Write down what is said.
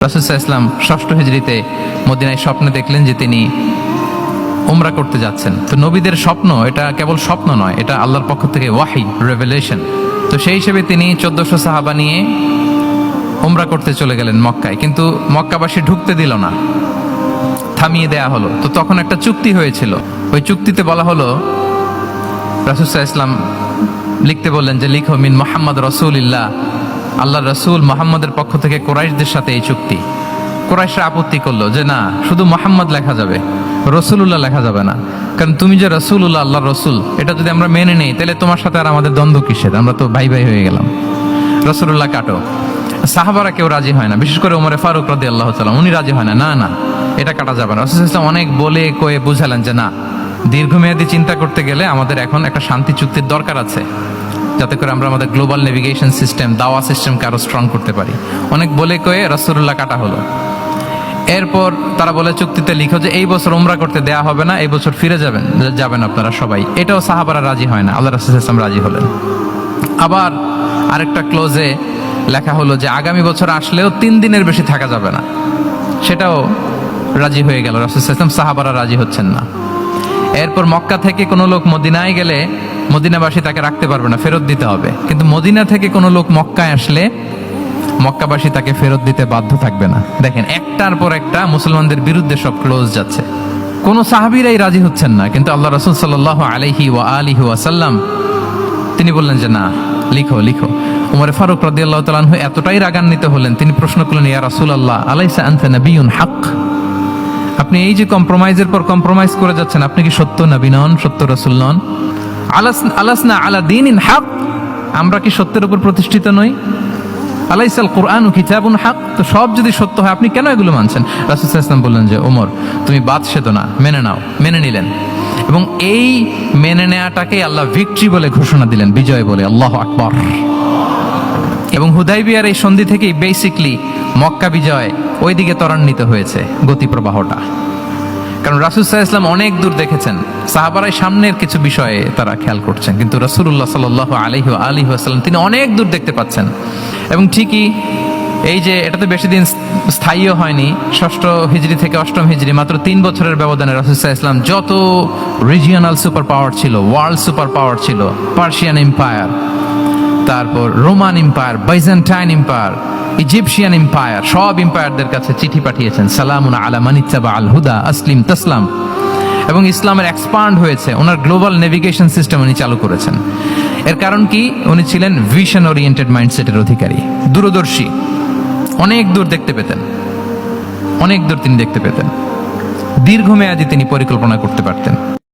রাসূল সাল্লাল্লাহু আলাইহি ওয়াসাল্লাম ষষ্ঠ হিজরিতে মদিনায় স্বপ্নে দেখলেন যে তিনি উমরা করতে যাচ্ছেন। তো নবীদের স্বপ্ন এটা কেবল স্বপ্ন নয়, এটা আল্লাহর পক্ষ থেকে ওয়াহি, রেভেলেশন। তো সেই হিসেবে তিনি 1400 সাহাবা নিয়ে উমরা করতে চলে গেলেন মক্কায়, কিন্তু মক্কাবাসী ঢুকতে দিল না, থামিয়ে দেয়া হলো। তো তখন একটা চুক্তি হয়েছিল, ওই চুক্তিতে বলা হলো, রাসূল সাল্লাল্লাহু আলাইহি ওয়াসাল্লাম লিখতে বললেন যে লিখো মিন মুহাম্মদ রাসূলুল্লাহ, আল্লাহ রসুল মোহাম্মদের পক্ষ থেকে কোরাইশদের সাথে এই চুক্তি। কোরাইশরা আপত্তি করলো যে না, শুধু মোহাম্মদ লেখা যাবে, রসুলুল্লাহ লেখা যাবে না, কারণ তুমি যে রসুলুল্লাহ, আল্লাহ রসুল, এটা যদি আমরা মেনে নেই তাহলে তোমার সাথে আর আমাদের দ্বন্দ্ব কিসের, আমরা তো ভাই ভাই হয়ে গেলাম, রসুলুল্লাহ কাটো। সাহাবারা কেউ রাজি হয় না, বিশেষ করে ওমরে ফারুক রাদিয়াল্লাহু তাআলা, উনি রাজি হয় না, না না এটা কাটা যাবে না। রাসূল সাল্লাল্লাহু আলাইহি ওয়াসাল্লাম অনেক বলে কয়ে বুঝালেন যে না, দীর্ঘমেয়াদী চিন্তা করতে গেলে আমাদের এখন একটা শান্তি চুক্তির দরকার আছে, যাতে করে আমরা আমাদের গ্লোবাল নেভিগেশন সিস্টেম, দাওয়া সিস্টেমকে আরো স্ট্রং করতে পারি। অনেক বলে কয়ে রাসূলুল্লাহ কাটা হলো। এরপর তারা বলে চুক্তিতে লিখো যে এই বছর উমরা করতে দেয়া হবে না, এই বছর ফিরে যাবেন আপনারা সবাই। এটাও সাহাবারা রাজি হয় না, আল্লাহ রাসূল সাল্লাল্লাহু আলাইহি ওয়াসাল্লাম রাজি হলেন। আবার আরেকটা ক্লোজে লেখা হলো যে আগামী বছর আসলেও 3 দিনের বেশি থাকা যাবে না, সেটাও রাজি হয়ে গেল রাসূল সাল্লাল্লাহু আলাইহি ওয়াসাল্লাম। সাহাবারা রাজি হচ্ছেন না। এরপর মক্কা থেকে কোনো লোক মদিনায় গেলে মদিনাবাসী তাকে রাখতে পারবে না, ফেরত দিতে হবে। কিন্তু মদিনা থেকে কোনো লোক মক্কায় আসলে মক্কাবাসী তাকে ফেরত দিতে বাধ্য থাকবে না। দেখেন, একটার পর একটা মুসলমানদের বিরুদ্ধে সব ক্লোজ যাচ্ছে, কোনো সাহাবীরাই রাজি হচ্ছেন না। কিন্তু আল্লাহ রাসূল সাল্লাল্লাহু আলাইহি ওয়াসাল্লাম তিনি বললেন যে না, লিখো লিখো। উমর ফারুক রাদিয়াল্লাহু তাআলা আনহু এতটাই রাগান্বিত হলেন, তিনি প্রশ্ন করলেন, ইয়া রাসূলুল্লাহ, আলাইসা আনতা নাবিয়্যুন হক, আপনি এই যে কম্প্রোমাইজের পর কম্প্রোমাইজ করে যাচ্ছেন, আপনি কি সত্য নবী নন, সত্য রাসূল নন? আলাসনা আলা দীনিন হক, আমরা কি সত্যের উপর প্রতিষ্ঠিত নই? আলাইসাল কুরআনু কিতাবুন হক, তো সব যদি সত্য হয় আপনি কেন এগুলো মানছেন? রাসূল সাল্লাল্লাহু আলাইহি ওয়াসাল্লাম বললেন যে ওমর, তুমি বাদশা তো না, মেনে নাও। মেনে নিলেন, এবং এই মেনে নেওয়াটাকে আল্লাহ ভিক্টরি বলে ঘোষণা দিলেন, বিজয় বলে। আল্লাহু আকবার। এবং হুদাইবিয়ার এই সন্ধি থেকেই বেসিকলি মক্কা বিজয় ওইদিকে ত্বরান্বিত হয়েছে গতি প্রবাহটা। কারণ রাসূল সাল্লাল্লাহু আলাইহি ওয়াসাল্লাম অনেক দূর দেখেছেন, সাহাবারাই সামনের কিছু বিষয়ে তারা খেয়াল করছেন, কিন্তু রাসূলুল্লাহ সাল্লাল্লাহু আলাইহি ওয়াসাল্লাম তিনি অনেক দূর দেখতে পাচ্ছেন। এবং ঠিকই এই যে এটাতে বেশি দিন স্থায়ীও হয়নি, ষষ্ঠ হিজরি থেকে অষ্টম হিজরি, মাত্র 3 বছরের ব্যবধানে রাসূল সাল্লাল্লাহু আলাইহি ওয়াসাল্লাম যত রিজিওনাল সুপার পাওয়ার ছিল, ওয়ার্ল্ড সুপার পাওয়ার ছিল, পার্সিয়ান এম্পায়ার, তারপর Roman empire, Byzantine empire, Egyptian empire, সব এম্পায়ারদের কাছে চিঠি পাঠিয়েছেন, সালামুন আলা মান ইত্তাবা আল হুদা আসলিম তাসলাম। এবং ইসলামের এক্সপান্ড হয়েছে, ওনার গ্লোবাল নেভিগেশন সিস্টেম উনি চালু করেছেন। এর কারণ কি? উনি ছিলেন ভিশন ওরিয়েন্টেড মাইন্ডসেটের অধিকারী, দূরদর্শী, অনেক দূর দেখতে পেতেন, অনেক দূর তিনি দেখতে পেতেন, দীর্ঘমেয়াদী তিনি পরিকল্পনা করতে পারতেন।